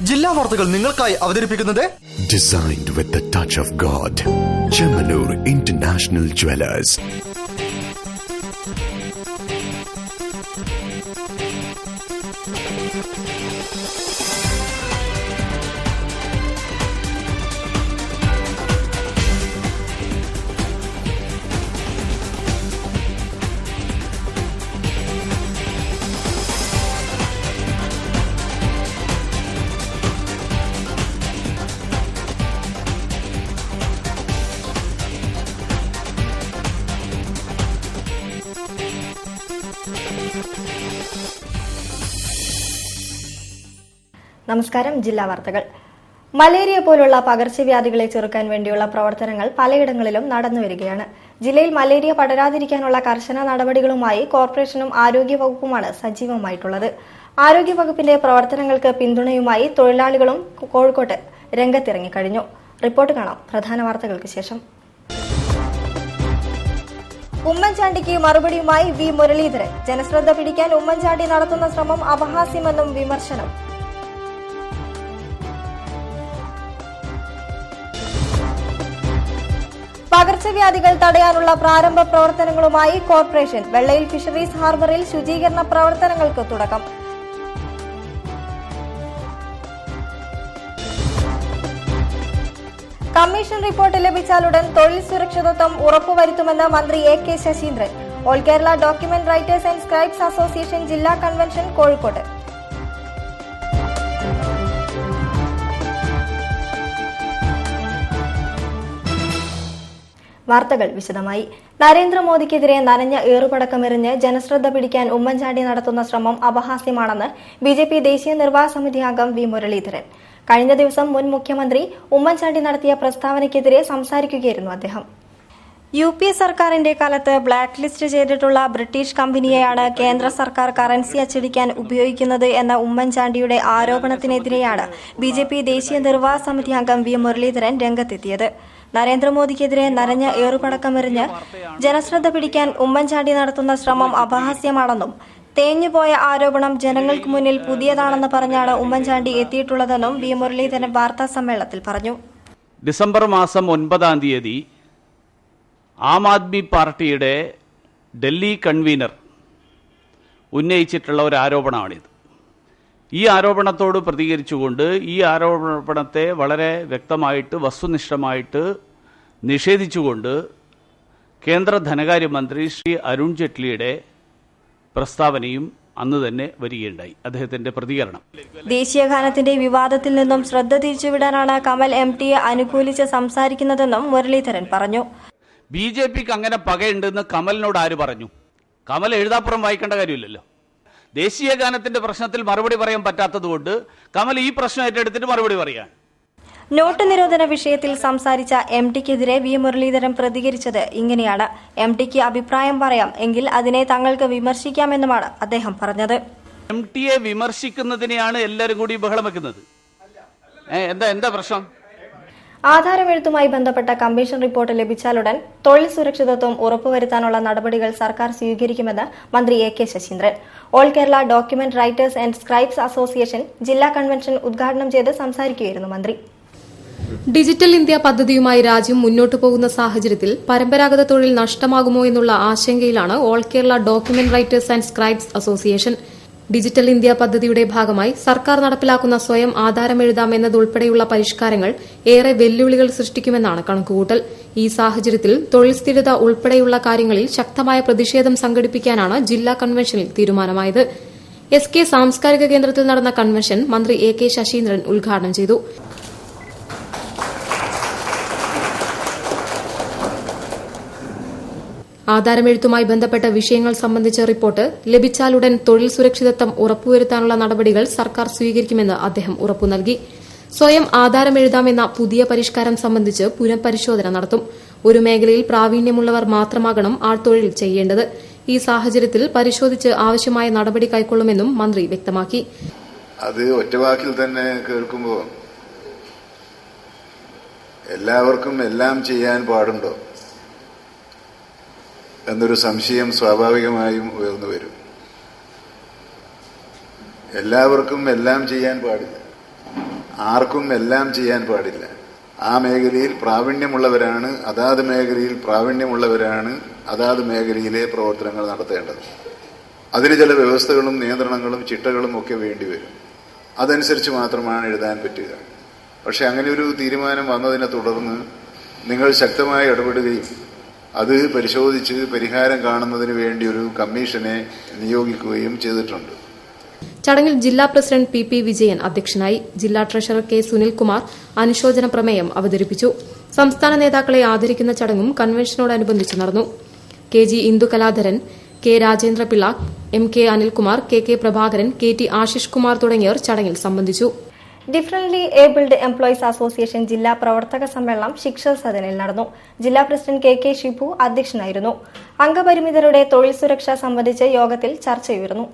ജില്ലാ വാർത്തകൾ നിങ്ങൾക്കായി അവതരിപ്പിക്കുന്നത് Designed with the touch of God. Chemanur International Jewelers. നമസ്കാരം. ജില്ലാ വാർത്തകൾ. മലേറിയ പോലുള്ള പകർച്ചവ്യാധികളെ ചെറുക്കാൻ വേണ്ടിയുള്ള പ്രവർത്തനങ്ങൾ പലയിടങ്ങളിലും നടന്നുവരികയാണ്. ജില്ലയിൽ മലേറിയ പടരാതിരിക്കാനുള്ള കർശന നടപടികളുമായി കോർപ്പറേഷനും ആരോഗ്യവകുപ്പുമാണ് സജീവമായിട്ടുള്ളത്. ആരോഗ്യവകുപ്പിന്റെ പ്രവർത്തനങ്ങൾക്ക് പിന്തുണയുമായി തൊഴിലാളികളും കോഴിക്കോട്ട് രംഗത്തിറങ്ങിക്കഴിഞ്ഞു. റിപ്പോർട്ട് കാണാം പ്രധാന വാർത്തകൾക്ക് ശേഷം. ഉമ്മൻചാണ്ടിക്ക് മറുപടിയുമായി വി മുരളീധരൻ. ജനശ്രദ്ധ പിടിക്കാൻ ഉമ്മൻചാണ്ടി നടത്തുന്ന ശ്രമം അപഹാസ്യമെന്നും വിമർശനം. പകർച്ചവ്യാധികൾ തടയാനുള്ള പ്രാരംഭ പ്രവർത്തനങ്ങളുമായി കോർപ്പറേഷൻ. വെള്ളയിൽ ഫിഷറീസ് ഹാർബറിൽ ശുചീകരണ പ്രവർത്തനങ്ങൾക്ക് തുടക്കം. കമ്മീഷൻ റിപ്പോർട്ട് ലഭിച്ചാലുടൻ തൊഴിൽ സുരക്ഷിതത്വം ഉറപ്പുവരുത്തുമെന്ന് മന്ത്രി A K Saseendran. All Kerala document writers and scribes association ജില്ലാ കൺവെൻഷൻ കോഴിക്കോട്ട്. വാർത്തകൾ വിശദമായി. നരേന്ദ്രമോദിക്കെതിരെ നനഞ്ഞ ഏറുപടക്കമെറിഞ്ഞ് ജനശ്രദ്ധ പിടിക്കാൻ ഉമ്മൻചാണ്ടി നടത്തുന്ന ശ്രമം അപഹാസ്യമാണെന്ന് ബിജെപി ദേശീയ നിർവാഹക സമിതി അംഗം വി മുരളീധരൻ. കഴിഞ്ഞ ദിവസം മുൻ മുഖ്യമന്ത്രി ഉമ്മൻചാണ്ടി നടത്തിയ പ്രസ്താവനയ്ക്കെതിരെ സംസാരിക്കുകയായിരുന്നു അദ്ദേഹം. UPA സർക്കാരിന്റെ കാലത്ത് ബ്ലാക്ക് ലിസ്റ്റ് ചെയ്തിട്ടുള്ള ബ്രിട്ടീഷ് കമ്പനിയെയാണ് കേന്ദ്ര സർക്കാർ കറൻസി അച്ചടിക്കാൻ ഉപയോഗിക്കുന്നത് എന്ന ഉമ്മൻചാണ്ടിയുടെ ആരോപണത്തിനെതിരെയാണ് BJP ദേശീയ നിർവാഹക സമിതി അംഗം വി മുരളീധരൻ രംഗത്തെത്തിയത്. നരേന്ദ്രമോദിക്കെതിരെ നനഞ്ഞ ഏറുപടക്കമെറിഞ്ഞ് ജനശ്രദ്ധ പിടിക്കാൻ ഉമ്മൻചാണ്ടി നടത്തുന്ന ശ്രമം അപഹാസ്യമാണെന്നും തേഞ്ഞുപോയ ആരോപണം ജനങ്ങൾക്ക് മുന്നിൽ പുതിയതാണെന്ന് പറഞ്ഞാണ് ഉമ്മൻചാണ്ടി എത്തിയിട്ടുള്ളതെന്നും വി മുരളീധരൻ വാർത്താ സമ്മേളനത്തിൽ പറഞ്ഞു. ഡിസംബർ മാസം 9-ാം തീയതി ആം ആദ്മി പാർട്ടിയുടെ ഡൽഹി കൺവീനർ ഉന്നയിച്ചിട്ടുള്ള ഒരു ആരോപണമാണിത്. ഈ ആരോപണത്തോട് പ്രതികരിച്ചുകൊണ്ട് ഈ ആരോപണത്തെ വളരെ വ്യക്തമായിട്ട് വസ്തുനിഷ്ഠമായിട്ട് നിഷേധിച്ചുകൊണ്ട് കേന്ദ്ര ധനകാര്യമന്ത്രി ശ്രീ അരുൺ ജെയ്റ്റ്ലിയുടെ പ്രസ്താവനയും അന്ന് തന്നെ വരികയുണ്ടായി. അദ്ദേഹത്തിന്റെ പ്രതികരണം. ദേശീയഗാനത്തിന്റെ വിവാദത്തിൽ നിന്നും ശ്രദ്ധ തിരിച്ചുവിടാനാണ് കമൽ MTയെ അനുകൂലിച്ച് സംസാരിക്കുന്നതെന്നും മുരളീധരൻ പറഞ്ഞു. BJPക്ക് അങ്ങനെ പകയുണ്ടെന്ന് കമലിനോട് ആര് പറഞ്ഞു? കമൽ എഴുതാപ്പുറം വായിക്കേണ്ട കാര്യമില്ലല്ലോ. ദേശീയ ഗാനത്തിന്റെ പ്രശ്നത്തിൽ മറുപടി പറയാൻ പറ്റാത്തതുകൊണ്ട് കമൽ ഈ പ്രശ്നം ഏറ്റെടുത്തിട്ട് മറുപടി പറയാൻ. നോട്ട് നിരോധന വിഷയത്തിൽ സംസാരിച്ച MTക്കെതിരെ വി മുരളീധരൻ പ്രതികരിച്ചത് ഇങ്ങനെയാണ്. MTക്ക് അഭിപ്രായം പറയാം, എങ്കിൽ അതിനെ തങ്ങൾക്ക് വിമർശിക്കാമെന്നുമാണ് അദ്ദേഹം പറഞ്ഞത്. MTയെ വിമർശിക്കുന്നതിനെയാണ് എല്ലാവരും കൂടി ബഹളം വെക്കുന്നത്. എന്താ പ്രശ്നം? ആധാരമെഴുത്തുമായി ബന്ധപ്പെട്ട കമ്മീഷൻ റിപ്പോർട്ട് ലഭിച്ചാലുടൻ തൊഴിൽ സുരക്ഷിതത്വം ഉറപ്പുവരുത്താനുള്ള നടപടികൾ സർക്കാർ സ്വീകരിക്കുമെന്ന് മന്ത്രി A K Saseendran. All Kerala document writers and scribes association ജില്ലാ കൺവെൻഷൻ ഉദ്ഘാടനം ചെയ്ത് സംസാരിക്കുകയായിരുന്നു മന്ത്രി. ഡിജിറ്റൽ ഇന്ത്യ പദ്ധതിയുമായി രാജ്യം മുന്നോട്ടു പോകുന്ന സാഹചര്യത്തിൽ പരമ്പരാഗത തൊഴിൽ നഷ്ടമാകുമോ എന്നുള്ള ആശങ്കയിലാണ് all Kerala document writers and scribes association. Digital India പദ്ധതിയുടെ ഭാഗമായി സർക്കാർ നടപ്പിലാക്കുന്ന സ്വയം ആധാരമെഴുതാം എന്നതുൾപ്പെടെയുള്ള പരിഷ്കാരങ്ങൾ ഏറെ വെല്ലുവിളികൾ സൃഷ്ടിക്കുമെന്നാണ് കണക്കുകൂട്ടൽ. ഈ സാഹചര്യത്തിൽ തൊഴിൽ സ്ഥിരത ഉൾപ്പെടെയുള്ള കാര്യങ്ങളിൽ ശക്തമായ പ്രതിഷേധം സംഘടിപ്പിക്കാനാണ് ജില്ലാ കൺവെൻഷനിൽ തീരുമാനമായത്. SK സാംസ്കാരിക കേന്ദ്രത്തിൽ നടന്ന കൺവെൻഷൻ മന്ത്രി എ കെ ശശീന്ദ്രൻ ഉദ്ഘാടനം ചെയ്തു. ആധാരമെഴുത്തുമായി ബന്ധപ്പെട്ട വിഷയങ്ങൾ സംബന്ധിച്ച റിപ്പോർട്ട് ലഭിച്ചാലുടൻ തൊഴിൽ സുരക്ഷിതത്വം ഉറപ്പുവരുത്താനുള്ള നടപടികൾ സർക്കാർ സ്വീകരിക്കുമെന്ന് അദ്ദേഹം ഉറപ്പു നൽകി. സ്വയം ആധാരമെഴുതാമെന്ന പുതിയ പരിഷ്കാരം സംബന്ധിച്ച് പുനഃപരിശോധന നടത്തും. ഒരു മേഖലയിൽ പ്രാവീണ്യമുള്ളവർ മാത്രമാകണം ആ തൊഴിൽ ചെയ്യേണ്ടത്. ഈ സാഹചര്യത്തിൽ പരിശോധിച്ച് ആവശ്യമായ നടപടി കൈക്കൊള്ളുമെന്നും മന്ത്രി വ്യക്തമാക്കി. അത് ഒറ്റവാക്കിൽ തന്നെ കേൾക്കുമ്പോൾ എല്ലാവർക്കും എല്ലാം ചെയ്യാൻ പാടുണ്ടോ എന്നൊരു സംശയം സ്വാഭാവികമായും ഉയർന്നു വരും. എല്ലാവർക്കും എല്ലാം ചെയ്യാൻ പാടില്ല. ആർക്കും എല്ലാം ചെയ്യാൻ പാടില്ല. ആ മേഖലയിൽ പ്രാവീണ്യമുള്ളവരാണ് അതാത് മേഖലയിലെ പ്രവർത്തനങ്ങൾ നടത്തേണ്ടത്. അതിന് ചില വ്യവസ്ഥകളും നിയന്ത്രണങ്ങളും ചിട്ടകളും ഒക്കെ വേണ്ടിവരും. അതനുസരിച്ച് മാത്രമാണ് എഴുതാൻ പറ്റുക. പക്ഷെ അങ്ങനെ ഒരു തീരുമാനം വന്നതിനെ തുടർന്ന് നിങ്ങൾ ശക്തമായി ഇടപെടുകയും അത് പരിശോധിച്ച് പരിഹാരം കാണുന്നതിന് വേണ്ടി ഒരു കമ്മീഷനെ നിയോഗിക്കുകയും ചെയ്തിട്ടുണ്ട്. ചടങ്ങിൽ ജില്ലാ പ്രസിഡന്റ് പി വിജയൻ അധ്യക്ഷനായി. ജില്ലാ ട്രഷറർ കെ സുനിൽകുമാർ അനുശോചന പ്രമേയം അവതരിപ്പിച്ചു. സംസ്ഥാന നേതാക്കളെ ആദരിക്കുന്ന ചടങ്ങും കൺവെൻഷനോടനുബന്ധിച്ച് നടന്നു. K G. Indukaladharan, K. Rajendra Pillai, M K. Anilkumar, K. Prabhakaran, K T. Ashish Kumar തുടങ്ങിയവർ ചടങ്ങിൽ സംബന്ധിച്ചു. ഡിഫറന്റ്ലി ഏബിൾഡ് എംപ്ലോയീസ് അസോസിയേഷൻ ജില്ലാ പ്രവർത്തക സമ്മേളനം ശിക്ഷ സദനിൽ നടന്നു. ജില്ലാ പ്രസിഡന്റ് കെ. ഷിബു അധ്യക്ഷനായിരുന്നു. അംഗപരിമിതരുടെ തൊഴിൽ സുരക്ഷ സംബന്ധിച്ച് യോഗത്തിൽ ചർച്ചയുയർന്നു.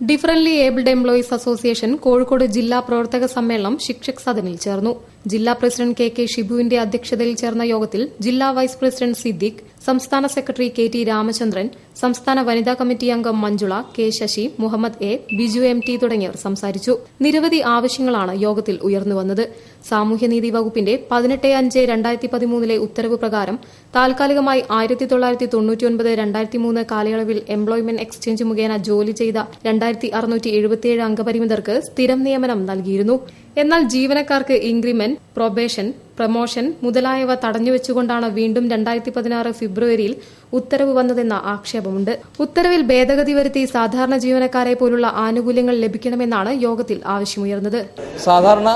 Differently abled employees association Kozhikode ജില്ലാ പ്രവർത്തക സമ്മേളനം ശിക്ഷക് സദനിൽ ചേർന്നു. ജില്ലാ പ്രസിഡന്റ് കെ. ഷിബുവിന്റെ അധ്യക്ഷതയിൽ ചേർന്ന യോഗത്തിൽ ജില്ലാ വൈസ് പ്രസിഡന്റ് സിദ്ദിഖ്, സംസ്ഥാന സെക്രട്ടറി കെ.ടി. രാമചന്ദ്രൻ, സംസ്ഥാന വനിതാ കമ്മിറ്റി അംഗം മഞ്ജുള, കെ. ശശി, മുഹമ്മദ് എ, ബിജു എം.ടി. തുടങ്ങിയവർ സംസാരിച്ചു. നിരവധി ആവശ്യങ്ങളാണ് യോഗത്തിൽ ഉയർന്നുവന്നത്. സാമൂഹ്യനീതി വകുപ്പിന്റെ 18/5/2013 ഉത്തരവ് പ്രകാരം താൽക്കാലികമായി 1999-2003 കാലയളവിൽ എംപ്ലോയ്മെന്റ് എക്സ്ചേഞ്ച് മുഖേന ജോലി ചെയ്ത 2677 അംഗപരിമിതർക്ക് സ്ഥിരം നിയമനം നൽകിയിരുന്നു. എന്നാൽ ജീവനക്കാർക്ക് ഇൻക്രിമെന്റ്, പ്രൊബേഷൻ, പ്രമോഷൻ മുതലായവ തടഞ്ഞുവെച്ചുകൊണ്ടാണ് വീണ്ടും 2016 ഫെബ്രുവരിയിൽ ഉത്തരവ് വന്നതെന്ന ആക്ഷേപമുണ്ട്. ഉത്തരവിൽ ഭേദഗതി വരുത്തി സാധാരണ ജീവനക്കാരെ പോലുള്ള ആനുകൂല്യങ്ങൾ ലഭിക്കണമെന്നാണ് യോഗത്തിൽ ആവശ്യമുയർന്നത്. സാധാരണ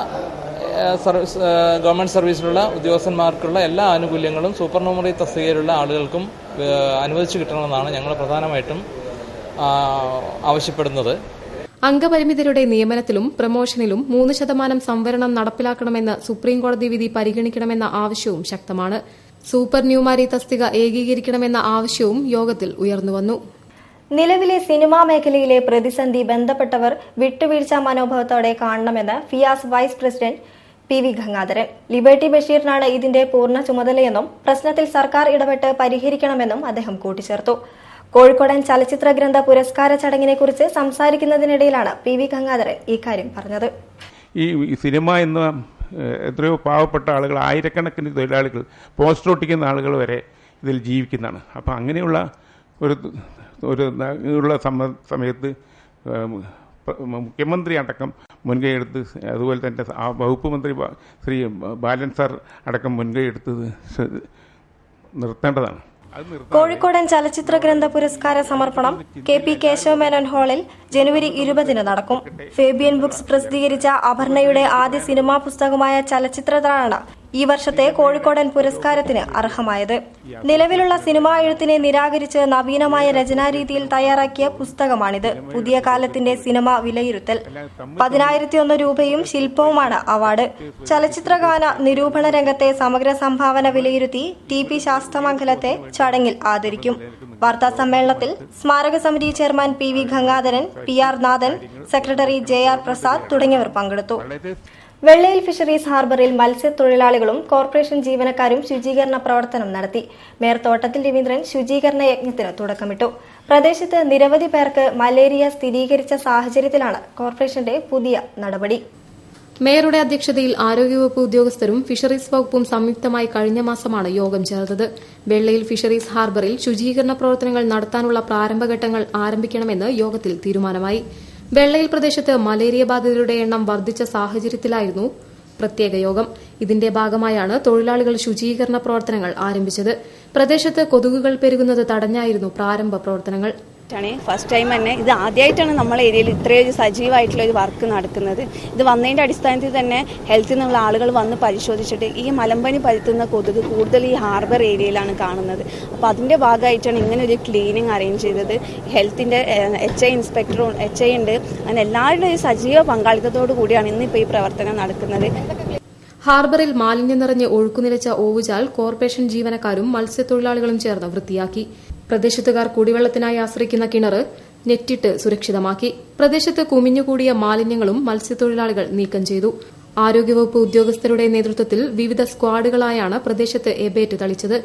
ഗവൺമെന്റ് സർവീസിലുള്ള ഉദ്യോഗസ്ഥന്മാർക്കുള്ള എല്ലാ ആനുകൂല്യങ്ങളും സൂപ്പർന്യൂമറി തസ്തികയിലുള്ള ആളുകൾക്കും അനുവദിച്ചു കിട്ടണമെന്നാണ് ഞങ്ങൾ പ്രധാനമായിട്ടും ആവശ്യപ്പെടുന്നത്. അംഗപരിമിതരുടെ നിയമനത്തിലും പ്രമോഷനിലും 3% സംവരണം നടപ്പിലാക്കണമെന്ന് സുപ്രീംകോടതി വിധി പരിഗണിക്കണമെന്ന ആവശ്യവും ശക്തമാണ്. സൂപ്പർ ന്യൂമാരി തസ്തിക ഏകീകരിക്കണമെന്ന ആവശ്യവും യോഗത്തിൽ ഉയർന്നുവന്നു. നിലവിലെ സിനിമാ മേഖലയിലെ പ്രതിസന്ധി ബന്ധപ്പെട്ടവർ വിട്ടുവീഴ്ച മനോഭാവത്തോടെ കാണണമെന്ന് Fiyas vice president P V. Gangadharan. Liberty ബഷീറിനാണ് ഇതിന്റെ പൂർണ്ണ ചുമതലയെന്നും പ്രശ്നത്തിൽ സർക്കാർ ഇടപെട്ട് പരിഹരിക്കണമെന്നും അദ്ദേഹം കൂട്ടിച്ചേർത്തു. കോഴിക്കോടൻ ചലച്ചിത്ര ഗ്രന്ഥ പുരസ്കാര ചടങ്ങിനെക്കുറിച്ച് സംസാരിക്കുന്നതിനിടയിലാണ് പി.വി. ഗംഗാധരൻ ഇക്കാര്യം പറഞ്ഞത്. ഈ സിനിമ എന്ന എത്രയോ പാവപ്പെട്ട ആളുകൾ, ആയിരക്കണക്കിന് തൊഴിലാളികൾ, പോസ്റ്റർ ഒട്ടിക്കുന്ന ആളുകൾ വരെ ഇതിൽ ജീവിക്കുന്നതാണ്. അപ്പോൾ അങ്ങനെയുള്ള ഉള്ള സമയത്ത് മുഖ്യമന്ത്രി അടക്കം മുൻകൈയെടുത്ത്, അതുപോലെ തന്നെ ആ വകുപ്പ് മന്ത്രി ശ്രീ ബാലൻ സാർ അടക്കം മുൻകൈയെടുത്ത് നിർത്തേണ്ടതാണ്. കോഴിക്കോടൻ ചലച്ചിത്ര ഗ്രന്ഥ പുരസ്കാര സമർപ്പണം കെ.പി. കേശവ മേനോൻ ഹാളിൽ ജനുവരി 20 നടക്കും. ഫേബിയൻ ബുക്സ് പ്രസിദ്ധീകരിച്ച അപർണയുടെ ആദ്യ സിനിമാ പുസ്തകമായ ചലച്ചിത്രമാണ് ഈ വർഷത്തെ കോഴിക്കോടൻ പുരസ്കാരത്തിന് അർഹമായത്. നിലവിലുള്ള സിനിമാ എഴുത്തിനെ നിരാകരിച്ച് നവീനമായ രചനാരീതിയിൽ തയ്യാറാക്കിയ പുസ്തകമാണിത്. പുതിയ കാലത്തിന്റെ സിനിമ വിലയിരുത്തൽ. 10,001 രൂപയും ശില്പവുമാണ് അവാർഡ്. ചലച്ചിത്രഗാന നിരൂപണ രംഗത്തെ സമഗ്ര സംഭാവന വിലയിരുത്തി ടി.പി. ശാസ്തമംഗലത്തെ ചടങ്ങിൽ ആദരിക്കും. വാർത്താ സമ്മേളനത്തിൽ സ്മാരക സമിതി ചെയർമാൻ പി.വി. ഗംഗാധരൻ, പി.ആർ. നാഥൻ, സെക്രട്ടറി ജെ.ആർ. പ്രസാദ് തുടങ്ങിയവർ പങ്കെടുത്തു. വെള്ളയിൽ ഫിഷറീസ് ഹാർബറിൽ മത്സ്യത്തൊഴിലാളികളും കോർപ്പറേഷൻ ജീവനക്കാരും ശുചീകരണ പ്രവർത്തനം നടത്തി. മേയർ തോട്ടത്തിൽ രവീന്ദ്രൻ ശുചീകരണ യജ്ഞത്തിന് തുടക്കമിട്ടു. പ്രദേശത്ത് നിരവധി പേർക്ക് മലേറിയ സ്ഥിരീകരിച്ച സാഹചര്യത്തിലാണ് കോർപ്പറേഷന്റെ പുതിയ നടപടി. മേയറുടെ അധ്യക്ഷതയിൽ ആരോഗ്യവകുപ്പ് ഉദ്യോഗസ്ഥരും ഫിഷറീസ് വകുപ്പും സംയുക്തമായി കഴിഞ്ഞ മാസമാണ് യോഗം ചേർന്നത്. വെള്ളയിൽ ഫിഷറീസ് ഹാർബറിൽ ശുചീകരണ പ്രവർത്തനങ്ങൾ നടത്താനുള്ള പ്രാരംഭഘട്ടങ്ങൾ ആരംഭിക്കണമെന്ന് യോഗത്തിൽ തീരുമാനമായി. വെള്ളയിൽ പ്രദേശത്ത് മലേറിയ ബാധിതരുടെ എണ്ണം വർദ്ധിച്ച സാഹചര്യത്തിലായിരുന്നു പ്രത്യേക യോഗം. ഇതിന്റെ ഭാഗമായാണ് തൊഴിലാളികൾ ശുചീകരണ പ്രവർത്തനങ്ങൾ ആരംഭിച്ചത്. പ്രദേശത്ത് കൊതുകുകൾ പെരുകുന്നത് തടഞ്ഞായിരുന്നു പ്രാരംഭ പ്രവർത്തനങ്ങൾ. ഫസ്റ്റ് ടൈം തന്നെ ഇത് ആദ്യമായിട്ടാണ് നമ്മളെ ഏരിയയിൽ ഇത്രയും സജീവമായിട്ടുള്ള ഒരു വർക്ക് നടക്കുന്നത്. ഇത് വന്നതിന്റെ അടിസ്ഥാനത്തിൽ തന്നെ ഹെൽത്തിൽ നിന്നുള്ള ആളുകൾ വന്ന് പരിശോധിച്ചിട്ട് ഈ മലമ്പനി പരത്തുന്ന കൊതുക് കൂടുതൽ ഈ ഹാർബർ ഏരിയയിലാണ് കാണുന്നത്. അപ്പോൾ അതിന്റെ ഭാഗമായിട്ടാണ് ഇങ്ങനെ ഒരു ക്ലീനിങ് അറേഞ്ച് ചെയ്തത്. ഹെൽത്തിന്റെ HI ഇൻസ്പെക്ടറും HI ഉണ്ട്. അങ്ങനെ എല്ലാവരുടെയും സജീവ പങ്കാളിത്തത്തോടു കൂടിയാണ് ഇന്നിപ്പോൾ ഈ പ്രവർത്തനം നടക്കുന്നത്. ഹാർബറിൽ മാലിന്യം നിറഞ്ഞ് ഒഴുക്കുനിലച്ച ഓവുചാൽ കോർപ്പറേഷൻ ജീവനക്കാരും മത്സ്യത്തൊഴിലാളികളും ചേർന്ന് വൃത്തിയാക്കി. പ്രദേശത്തുകാർ കുടിവെള്ളത്തിനായി ആശ്രയിക്കുന്ന കിണർ നെറ്റിട്ട് സുരക്ഷിതമാക്കി. പ്രദേശത്ത് കുമിഞ്ഞുകൂടിയ മാലിന്യങ്ങളും മത്സ്യത്തൊഴിലാളികൾ നീക്കം ചെയ്തു. ആരോഗ്യവകുപ്പ് ഉദ്യോഗസ്ഥരുടെ നേതൃത്വത്തിൽ വിവിധ സ്ക്വാഡുകളായാണ് പ്രദേശത്ത് എബേറ്റ് തളിച്ചത്.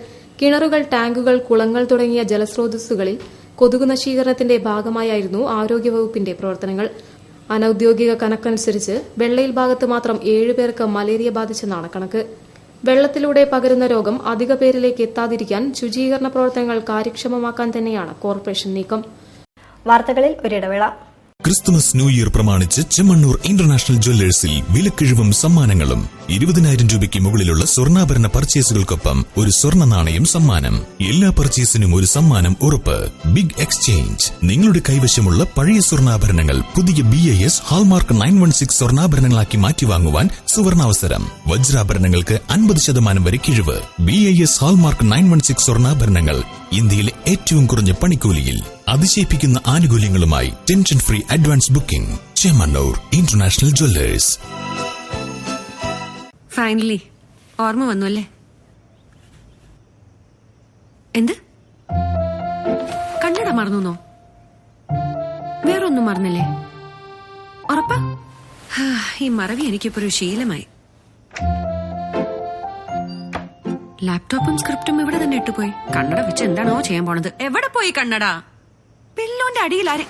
കിണറുകൾ, ടാങ്കുകൾ, കുളങ്ങൾ തുടങ്ങിയ ജലസ്രോതസ്സുകളിൽ കൊതുകു നശീകരണത്തിന്റെ ഭാഗമായായിരുന്നു ആരോഗ്യവകുപ്പിന്റെ പ്രവർത്തനങ്ങൾ. അനൌദ്യോഗിക കണക്കനുസരിച്ച് വെള്ളയിൽ ഭാഗത്ത് മാത്രം 7 പേർക്ക് മലേറിയ ബാധിച്ചെന്നാണ് കണക്ക്. വെള്ളത്തിലൂടെ പകരുന്ന രോഗം അധിക പേരിലേക്ക് എത്താതിരിക്കാൻ ശുചീകരണ പ്രവർത്തനങ്ങൾ കാര്യക്ഷമമാക്കാൻ തന്നെയാണ് കോർപ്പറേഷൻ നീക്കം. വാർത്തകളിൽ ഒരിടവേള. ക്രിസ്തുമസ് ന്യൂ ഇയർ പ്രമാണിച്ച് ചെമ്മണ്ണൂർ ഇന്റർനാഷണൽ ജ്വല്ലേഴ്സിൽ വിലക്കിഴിവും സമ്മാനങ്ങളും. 20,000 രൂപയ്ക്ക് മുകളിലുള്ള സ്വർണ്ണാഭരണ പർച്ചേസുകൾക്കൊപ്പം ഒരു സ്വർണ്ണ നാണയം സമ്മാനം. എല്ലാ പർച്ചേസിനും ഒരു സമ്മാനം ഉറപ്പ്. Big exchange. നിങ്ങളുടെ കൈവശമുള്ള പഴയ സ്വർണ്ണാഭരണങ്ങൾ പുതിയ BIS ഹാൾമാർക്ക് 916 സ്വർണ്ണാഭരണങ്ങളാക്കി മാറ്റിവാങ്ങുവാൻ സുവർണാവസരം. വജ്രാഭരണങ്ങൾക്ക് 50% വരെ കിഴിവ്. BIS ഹാൾമാർക്ക് 916 സ്വർണ്ണാഭരണങ്ങൾ ഇന്ത്യയിലെ ഏറ്റവും കുറഞ്ഞ പണിക്കൂലിയിൽ അതിശയിപ്പിക്കുന്ന ആനുകൂല്യങ്ങളുമായി tension free advance booking. Chemmanur international jewellers. Finally ഓർമ്മ വന്നു അല്ലേ? എന്ത് കണ്ണട മറന്നോ? വേറൊന്നും മറന്നില്ലേ? ഉറപ്പാ? ഈ മറവി എനിക്കിപ്പോ ഒരു ശീലമായി. ലാപ്ടോപ്പും സ്ക്രിപ്റ്റും ഇവിടെ തന്നെ ഇട്ടുപോയി. കണ്ണട വെച്ച് എന്താണോ ചെയ്യാൻ പോണത്? എവിടെ പോയി കണ്ണട? പില്ലോന്റെ അടിയിൽ ആരെ?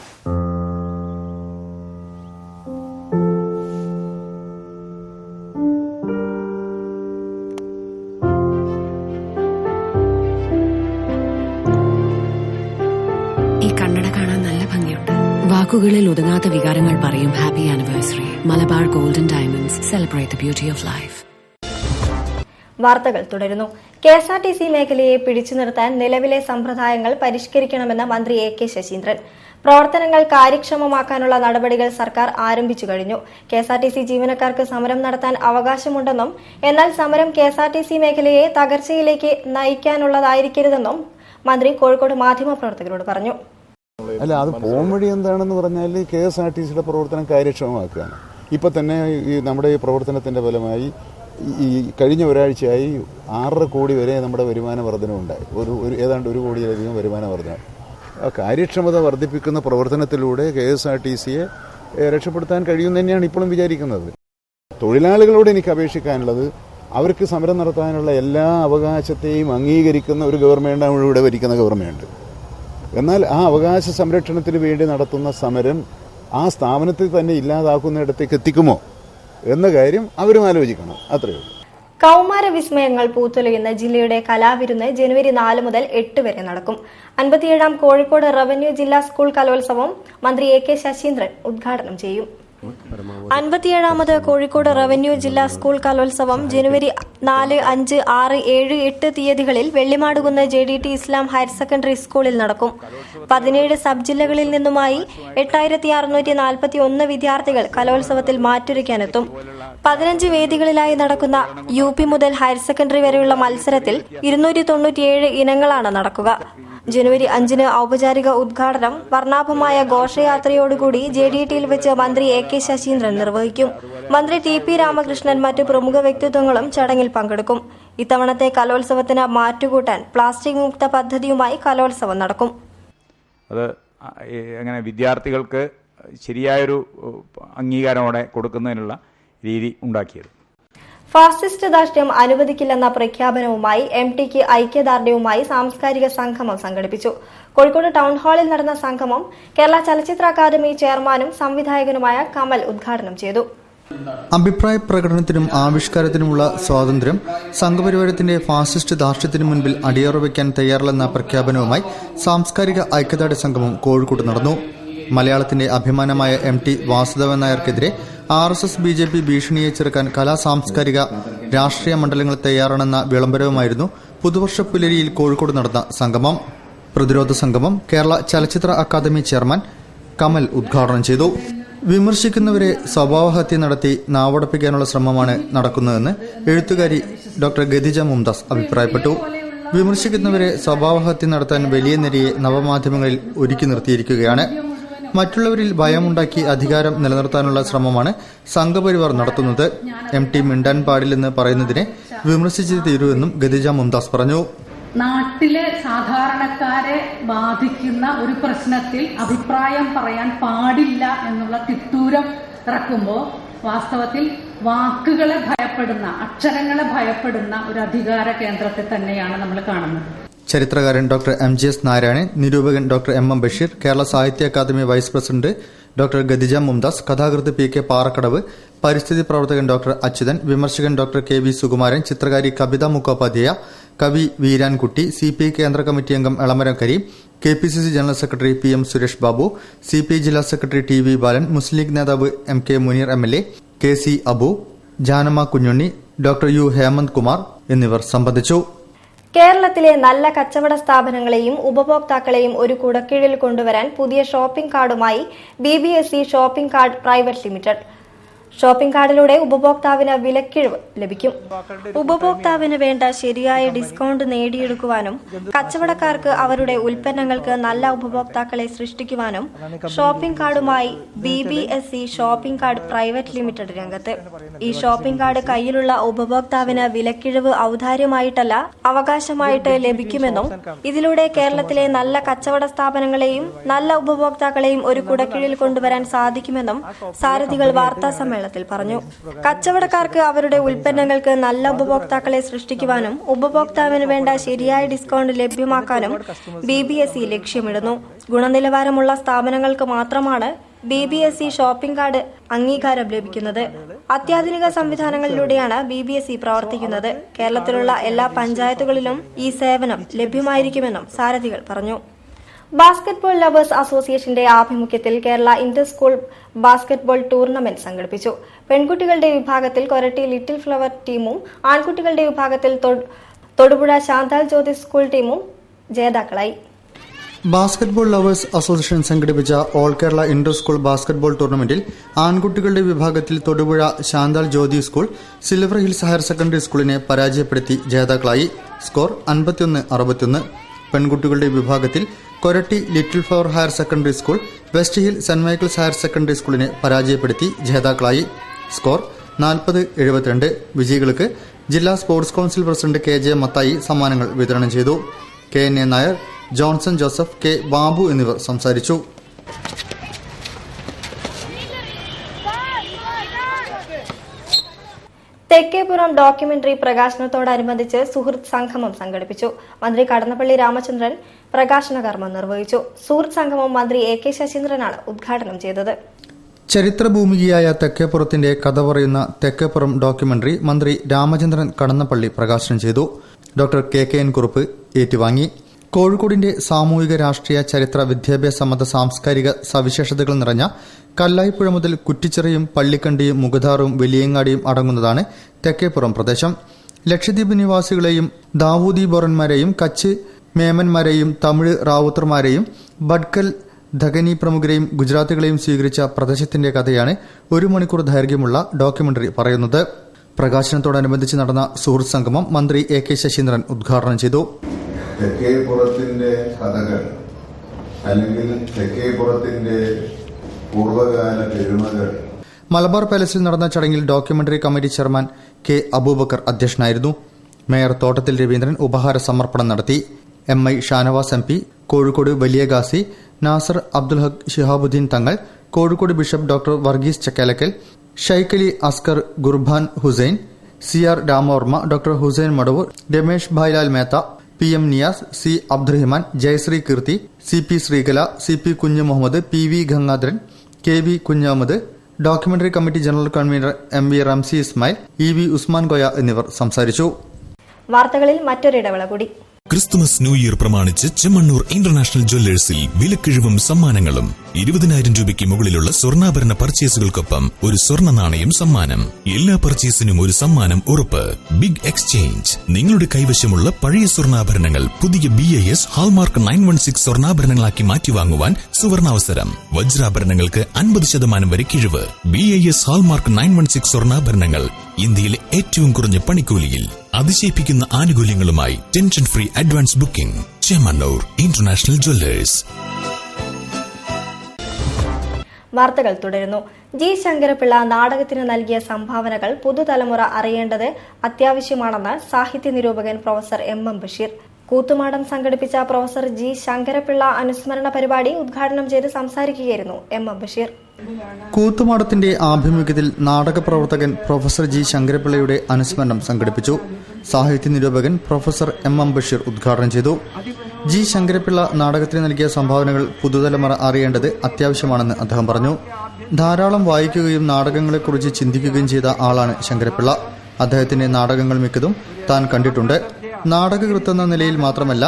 ഈ കണ്ണട കാണാൻ നല്ല ഭംഗിയുണ്ട്. വാക്കുകളിൽ ഒതുങ്ങാത്ത വികാരങ്ങൾ പറയും. Happy anniversary. Malabar golden diamonds. Celebrate the beauty of life. വാർത്തകൾ തുടരുന്നു. KSRTC മേഖലയെ പിടിച്ചു നിർത്താൻ നിലവിലെ സമ്പ്രദായങ്ങൾ പരിഷ്കരിക്കണമെന്ന് മന്ത്രി AK ശശീന്ദ്രൻ. പ്രവർത്തനങ്ങൾ കാര്യക്ഷമമാക്കാനുള്ള നടപടികൾ സർക്കാർ ആരംഭിച്ചു കഴിഞ്ഞു. KSRTC ജീവനക്കാർക്ക് സമരം നടത്താൻ അവകാശമുണ്ടെന്നും എന്നാൽ സമരം KSRTC മേഖലയെ തകർച്ചയിലേക്ക് നയിക്കാനുള്ളതായിരിക്കരുതെന്നും മന്ത്രി കോഴിക്കോട് മാധ്യമപ്രവർത്തകരോട് പറഞ്ഞു. അല്ല, അത് പോംവഴി എന്താണെന്ന് പറഞ്ഞാൽ KSRTCയുടെ പ്രവർത്തനം കാര്യക്ഷമമാക്കുകയാണ്. ഇപ്പം തന്നെ ഈ നമ്മുടെ ഈ പ്രവർത്തനത്തിൻ്റെ ഫലമായി ഈ കഴിഞ്ഞ ഒരാഴ്ചയായി 6.5 കോടി വരെ നമ്മുടെ വരുമാന വർധനവുണ്ടായി. ഏതാണ്ട് 1 കോടിയിലധികം വരുമാന വർധന. കാര്യക്ഷമത വർദ്ധിപ്പിക്കുന്ന പ്രവർത്തനത്തിലൂടെ KSRTCയെ രക്ഷപ്പെടുത്താൻ കഴിയുമെന്ന് തന്നെയാണ് ഇപ്പോഴും വിചാരിക്കുന്നത്. തൊഴിലാളികളോട് എനിക്ക് അപേക്ഷിക്കാനുള്ളത്, അവർക്ക് സമരം നടത്താനുള്ള എല്ലാ അവകാശത്തെയും അംഗീകരിക്കുന്ന ഒരു ഗവൺമെൻറ്റാണ് ഇവിടെ ഭരിക്കുന്ന ഗവൺമെൻറ്. എന്നാൽ ആ അവകാശ സംരക്ഷണത്തിന് വേണ്ടി നടത്തുന്ന സമരം ആ സ്ഥാപനത്തിൽ തന്നെ ഇല്ലാതാക്കുന്നിടത്തേക്ക് എത്തിക്കുമോ എന്ന കാര്യം അവരും ആലോചിക്കണം. അത്രയേ ഉള്ളൂ. കൗമാര വിസ്മയങ്ങൾ പൂത്തുലയുന്ന ജില്ലയുടെ കലാവിരുന്ന് ജനുവരി 4 മുതൽ 8 വരെ നടക്കും. 57ാം കോഴിക്കോട് റവന്യൂ ജില്ലാ സ്കൂൾ കലോത്സവം മന്ത്രി AK ശശീന്ദ്രൻ ഉദ്ഘാടനം ചെയ്യും. 57ാമത് കോഴിക്കോട് റവന്യൂ ജില്ലാ സ്കൂൾ കലോത്സവം ജനുവരി 4, 5, 6, 7, 8 തീയതികളിൽ വെള്ളിമാടുകുന്ന് JDT ഇസ്ലാം ഹയർ സെക്കൻഡറി സ്കൂളിൽ നടക്കും. 17 സബ് ജില്ലകളിൽ നിന്നുമായി 8641 വിദ്യാർത്ഥികൾ കലോത്സവത്തിൽ മാറ്റുരയ്ക്കാനെത്തും. 15 വേദികളിലായി നടക്കുന്ന UP മുതൽ ഹയർ സെക്കൻഡറി വരെയുള്ള മത്സരത്തിൽ 297 ഇനങ്ങളാണ് നടക്കുക. ജനുവരി 5 ഔപചാരിക ഉദ്ഘാടനം വർണ്ണാഭമായ ഘോഷയാത്രയോടുകൂടി JDTയിൽ വെച്ച് മന്ത്രി AK ശശീന്ദ്രൻ നിർവഹിക്കും. മന്ത്രി TP രാമകൃഷ്ണൻ മറ്റ് പ്രമുഖ വ്യക്തിത്വങ്ങളും ചടങ്ങിൽ പങ്കെടുക്കും. ഇത്തവണത്തെ കലോത്സവത്തിന് മാറ്റുകൂട്ടാൻ പ്ലാസ്റ്റിക് മുക്ത പദ്ധതിയുമായി കലോത്സവം നടക്കും. അത് അങ്ങനെ വിദ്യാർത്ഥികൾക്ക് ശരിയായൊരു അംഗീകാരമോടെ കൊടുക്കുന്നതിനുള്ള രീതി ഉണ്ടാക്കിയത്. ഫാസിസ്റ്റ് ധാർഷ്ട്യം അനുവദിക്കില്ലെന്ന പ്രഖ്യാപനവുമായി MTക്ക് ഐക്യദാർഢ്യവുമായി സാംസ്കാരിക സംഗമം സംഘടിപ്പിച്ചു. കോഴിക്കോട് ടൗൺ ഹാളിൽ നടന്ന സംഗമം കേരള ചലച്ചിത്ര അക്കാദമി ചെയർമാനും സംവിധായകനുമായ കമൽ ഉദ്ഘാടനം ചെയ്തു. അഭിപ്രായ പ്രകടനത്തിനും ആവിഷ്കാരത്തിനുമുള്ള സ്വാതന്ത്ര്യം സംഘപരിവാരത്തിന്റെ ഫാസിസ്റ്റ് ധാർഷ്ട്യത്തിനു മുൻപിൽ അടിയറവയ്ക്കാൻ തയ്യാറല്ലെന്ന പ്രഖ്യാപനവുമായി സാംസ്കാരിക ഐക്യദാർഢ്യ സംഗമം കോഴിക്കോട് നടന്നു. മലയാളത്തിന്റെ അഭിമാനമായ MT വാസുദേവൻ നായർക്കെതിരെ RSS BJP ഭീഷണിയെ ചെറുക്കാൻ കലാ സാംസ്കാരിക രാഷ്ട്രീയ മണ്ഡലങ്ങൾ തയ്യാറാണെന്ന വിളംബരവുമായിരുന്നു പുതുവർഷ പുലരിയിൽ കോഴിക്കോട് നടന്ന സംഗമം. പ്രതിരോധ സംഗമം കേരള ചലച്ചിത്ര അക്കാദമി ചെയർമാൻ കമൽ ഉദ്ഘാടനം ചെയ്തു. വിമർശിക്കുന്നവരെ സ്വഭാവഹത്യ നടത്തി നാവടപ്പിക്കാനുള്ള ശ്രമമാണ് നടക്കുന്നതെന്ന് എഴുത്തുകാരി ഡോക്ടർ ഗദിജ മുംതാസ് അഭിപ്രായപ്പെട്ടു. വിമർശിക്കുന്നവരെ സ്വഭാവഹത്യ നടത്താൻ വലിയ നിരയെ നവമാധ്യമങ്ങളിൽ ഒരുക്കി നിർത്തിയിരിക്കുകയാണ്. മറ്റുള്ളവരിൽ ഭയമുണ്ടാക്കി അധികാരം നിലനിർത്താനുള്ള ശ്രമമാണ് സംഘപരിവാർ നടത്തുന്നത്. MT മിണ്ടാൻ പാടില്ലെന്ന് പറയുന്നതിനെ വിമർശിച്ചു തീരുവെന്നും ഗദിജ മുംതാസ് പറഞ്ഞു. നാട്ടിലെ സാധാരണക്കാരെ ബാധിക്കുന്ന ഒരു പ്രശ്നത്തിൽ അഭിപ്രായം പറയാൻ പാടില്ല എന്നുള്ള തിട്ടൂരം ഇറക്കുമ്പോൾ വാസ്തവത്തിൽ വാക്കുകളെ ഭയപ്പെടുന്ന, അക്ഷരങ്ങളെ ഭയപ്പെടുന്ന ഒരു അധികാര കേന്ദ്രത്തെ തന്നെയാണ് നമ്മൾ കാണുന്നത്. ചരിത്രകാരൻ ഡോക്ടർ MGS നാരായണൻ, നിരൂപകൻ doctor MM Basheer, Kerala Sahitya Akademi vice president doctor Khadija Mumtaz, കഥാകൃത്ത് പി കെ പാറക്കടവ്, പരിസ്ഥിതി പ്രവർത്തകൻ ഡോക്ടർ അച്യുതൻ, വിമർശകൻ ഡോക്ടർ കെ വി സുകുമാരൻ, ചിത്രകാരി കവിത മുഖോപാധ്യായ, കവി വീരാൻകുട്ടി, CPI കേന്ദ്ര കമ്മിറ്റി അംഗം Elamaram Kareem, KPCC general secretary PM Suresh Babu, CPI ജില്ലാ secretary TV Balan, Muslim League നേതാവ് MK Muneer MLA, KC Abu, Janamma Kunjunni, doctor U Hemanth Kumar എന്നിവർ സംബന്ധിച്ചു. കേരളത്തിലെ നല്ല കച്ചവട സ്ഥാപനങ്ങളെയും ഉപഭോക്താക്കളെയും ഒരു കുടക്കീഴിൽ കൊണ്ടുവരാൻ പുതിയ ഷോപ്പിംഗ് കാർഡുമായി BBSE shopping card private limited. Shopping കാർഡിലൂടെ ഉപഭോക്താവിന് വിലക്കിഴിവ് ലഭിക്കും. ഉപഭോക്താവിന് വേണ്ട ശരിയായ ഡിസ്കൌണ്ട് നേടിയെടുക്കുവാനും കച്ചവടക്കാർക്ക് അവരുടെ ഉൽപ്പന്നങ്ങൾക്ക് നല്ല ഉപഭോക്താക്കളെ സൃഷ്ടിക്കുവാനും ഷോപ്പിംഗ് കാർഡുമായി BBSE shopping card private limited രംഗത്ത്. ഈ ഷോപ്പിംഗ് കാർഡ് കയ്യിലുള്ള ഉപഭോക്താവിന് വിലക്കിഴിവ് ഔദാര്യമായിട്ടല്ല അവകാശമായിട്ട് ലഭിക്കുമെന്നും ഇതിലൂടെ കേരളത്തിലെ നല്ല കച്ചവട സ്ഥാപനങ്ങളെയും നല്ല ഉപഭോക്താക്കളെയും ഒരു കുടക്കീഴിൽ കൊണ്ടുവരാൻ സാധിക്കുമെന്നും സാരഥികൾ വാർത്താ സമ്മേളനത്തിൽ പറഞ്ഞു. കച്ചവടക്കാർക്ക് അവരുടെ ഉൽപ്പന്നങ്ങൾക്ക് നല്ല ഉപഭോക്താക്കളെ സൃഷ്ടിക്കുവാനും ഉപഭോക്താവിന് വേണ്ട ശരിയായ ഡിസ്കൌണ്ട് ലഭ്യമാക്കാനും BBSE ലക്ഷ്യമിടുന്നു. ഗുണനിലവാരമുള്ള സ്ഥാപനങ്ങൾക്ക് മാത്രമാണ് BBSE ഷോപ്പിംഗ് കാർഡ് അംഗീകാരം ലഭിക്കുന്നത്. അത്യാധുനിക സംവിധാനങ്ങളിലൂടെയാണ് BBSE പ്രവർത്തിക്കുന്നത്. കേരളത്തിലുള്ള എല്ലാ പഞ്ചായത്തുകളിലും ഈ സേവനം ലഭ്യമായിരിക്കുമെന്നും സാരഥികൾ പറഞ്ഞു. ബാസ്കറ്റ്ബോൾ ലവേഴ്സ് അസോസിയേഷന്റെ ആഭിമുഖ്യത്തിൽ Kerala inter school basketball tournament സംഘടിപ്പിച്ചു. പെൺകുട്ടികളുടെ വിഭാഗത്തിൽ കൊരട്ടി ലിറ്റിൽ ഫ്ലവർ ടീമും ആൺകുട്ടികളുടെ വിഭാഗത്തിൽ തൊടുപുഴ ശാന്താൽ ജ്യോതി സ്കൂൾ ടീമും ജേതാക്കളായി. ബാസ്കറ്റ്ബോൾ ലവേഴ്സ് അസോസിയേഷൻ സംഘടിപ്പിച്ച all Kerala inter school basketball ടൂർണമെന്റിൽ ആൺകുട്ടികളുടെ വിഭാഗത്തിൽ Thodupuzha Shanthal Jyothi school silver hills higher secondary സ്കൂളിനെ പരാജയപ്പെടുത്തി ജേതാക്കളായി. സ്കോർ 51-61. പെൺകുട്ടികളുടെ വിഭാഗത്തിൽ Koratty little flower higher secondary school west hill saint Michael's higher secondary സ്കൂളിനെ പരാജയപ്പെടുത്തി ജേതാക്കളായി. സ്കോർ 40-72. വിജയികൾക്ക് ജില്ലാ sports council president KJ Mathai സമ്മാനങ്ങൾ വിതരണം ചെയ്തു. KNA Nair, Johnson Joseph, K Babu എന്നിവർ സംസാരിച്ചു. തെക്കേപ്പുറം ഡോക്യുമെന്ററി പ്രകാശനത്തോടനുബന്ധിച്ച് സുഹൃത്ത് സംഗമം സംഘടിപ്പിച്ചു. മന്ത്രി കടന്നപ്പള്ളി രാമചന്ദ്രൻ പ്രകാശന കർമ്മം നിർവഹിച്ചു. സുഹൃത്ത് സംഗമം മന്ത്രി AK ശശീന്ദ്രനാണ് ഉദ്ഘാടനം ചെയ്തത്. ചരിത്രഭൂമികയായ തെക്കേപ്പുറത്തിന്റെ കഥ പറയുന്ന തെക്കേപ്പുറം ഡോക്യുമെന്ററി മന്ത്രി രാമചന്ദ്രൻ കടന്നപ്പള്ളി പ്രകാശനം ചെയ്തു. ഡോക്ടർ KKN കുറുപ്പ് ഏറ്റുവാങ്ങി. കോഴിക്കോടിന്റെ സാമൂഹിക രാഷ്ട്രീയ ചരിത്ര വിദ്യാഭ്യാസ മത സാംസ്കാരിക സവിശേഷതകൾ നിറഞ്ഞ കല്ലായിപ്പുഴ മുതൽ കുറ്റിച്ചിറയും പള്ളിക്കണ്ടിയും മുഖദാറും വലിയങ്ങാടിയും അടങ്ങുന്നതാണ് തെക്കേപ്പുറം പ്രദേശം. ലക്ഷദ്വീപ് നിവാസികളെയും ദാവൂദി ബോറന്മാരെയും കച്ച് മേമന്മാരെയും തമിഴ് റാവുത്തർമാരെയും ബഡ്കൽ ധഗനി പ്രമുഖരെയും ഗുജറാത്തികളെയും സ്വീകരിച്ച പ്രദേശത്തിന്റെ കഥയാണ് 1 മണിക്കൂർ ദൈർഘ്യമുള്ള ഡോക്യുമെന്ററി പറയുന്നത്. പ്രകാശനത്തോടനുബന്ധിച്ച് നടന്ന സുഹൃത്ത് സംഗമം മന്ത്രി AK ശശീന്ദ്രൻ ഉദ്ഘാടനം ചെയ്തു. തെക്കേപ്പുറത്തിന്റെ കഥകൾ അല്ലെങ്കിൽ തെക്കേപ്പുറത്തിന്റെ പൂർവ്വകാല പെരുമകൾ. മലബാർ പാലസിൽ നടന്ന ചടങ്ങിൽ documentary committee chairman K Abubakar അധ്യക്ഷനായിരുന്നു. മേയർ തോട്ടത്തിൽ രവീന്ദ്രൻ ഉപഹാര സമർപ്പണം നടത്തി. MI ഷാനവാസ് MP, കോഴിക്കോട് വലിയ Ghazi, Nasar Abdul Haq Shihabuddeen Thangal, Kozhikode bishop doctor Varghese Chakkalakkal, Shaikhali Askar Gurban Hussain, CR Ramavarma, doctor Hussain Madavoor, Ramesh Bhailal Mehta, PM Niyas, C Abdurahiman, Jayashree Keerthi, CP Sreekala, CP Kunju Muhammad, PV Gangadharan, KB Kunhahammed, documentary committee general convener MV Ramsi Ismail, EV Usman Goya എന്നിവർ സംസാരിച്ചു. വാർത്തകളിൽ മറ്റൊരിടവേള കൂടി. ക്രിസ്തുമസ് ന്യൂ ഇയർ പ്രമാണിച്ച് ചെമ്മണ്ണൂർ ഇന്റർനാഷണൽ ജ്വല്ലേഴ്സിൽ വിലക്കിഴിവും സമ്മാനങ്ങളും. 20,000 രൂപയ്ക്ക് മുകളിലുള്ള സ്വർണ്ണാഭരണ പർച്ചേസുകൾക്കൊപ്പം ഒരു സ്വർണ്ണ നാണയം സമ്മാനം. എല്ലാ പർച്ചേസിനും ഒരു സമ്മാനം ഉറപ്പ്. Big exchange. നിങ്ങളുടെ കൈവശമുള്ള പഴയ സ്വർണ്ണാഭരണങ്ങൾ പുതിയ BIS ഹാൾമാർക്ക് 916 സ്വർണ്ണാഭരണങ്ങളാക്കി മാറ്റിവാങ്ങുവാൻ സുവർണാവസരം. വജ്രാഭരണങ്ങൾക്ക് 50% വരെ കിഴിവ്. BIS ഹാൾമാർക്ക് 916 സ്വർണ്ണാഭരണങ്ങൾ ഇന്ത്യയിലെ ഏറ്റവും കുറഞ്ഞ പണിക്കൂലിയിൽ അതിശയിപ്പിക്കുന്ന ആനുകൂല്യങ്ങളുമായി tension free advance booking. Chemmanur international jewellers. വാർത്തകൾ തുടരുന്നു. G ശങ്കരപിള്ള നാടകത്തിന് നൽകിയ സംഭാവനകൾ പുതുതലമുറ അറിയേണ്ടത് അത്യാവശ്യമാണെന്ന് സാഹിത്യ നിരൂപകൻ പ്രൊഫസർ MM ബഷീർ. കൂത്തുമാടം സംഘടിപ്പിച്ച പ്രൊഫസർ G ശങ്കരപിള്ള അനുസ്മരണ പരിപാടി ഉദ്ഘാടനം ചെയ്ത് സംസാരിക്കുകയായിരുന്നു MM ബഷീർ. കൂത്തുമാടത്തിന്റെ ആഭിമുഖ്യത്തിൽ നാടക പ്രവർത്തകൻ പ്രൊഫസർ G ശങ്കരപിള്ളയുടെ അനുസ്മരണം സംഘടിപ്പിച്ചു. സാഹിത്യ നിരൂപകൻ പ്രൊഫസർ MM ബഷീർ ഉദ്ഘാടനം ചെയ്തു. ജി ശങ്കരപ്പിള്ള നാടകത്തിന് നൽകിയ സംഭാവനകൾ പുതുതലമുറ അറിയേണ്ടത് അത്യാവശ്യമാണെന്ന് അദ്ദേഹം പറഞ്ഞു. ധാരാളം വായിക്കുകയും നാടകങ്ങളെക്കുറിച്ച് ചിന്തിക്കുകയും ചെയ്ത ആളാണ് ശങ്കരപ്പിള്ള. അദ്ദേഹത്തിന്റെ നാടകങ്ങൾ മിക്കതും താൻ കണ്ടിട്ടുണ്ട്. നാടകകൃത്ത് എന്ന നിലയിൽ മാത്രമല്ല,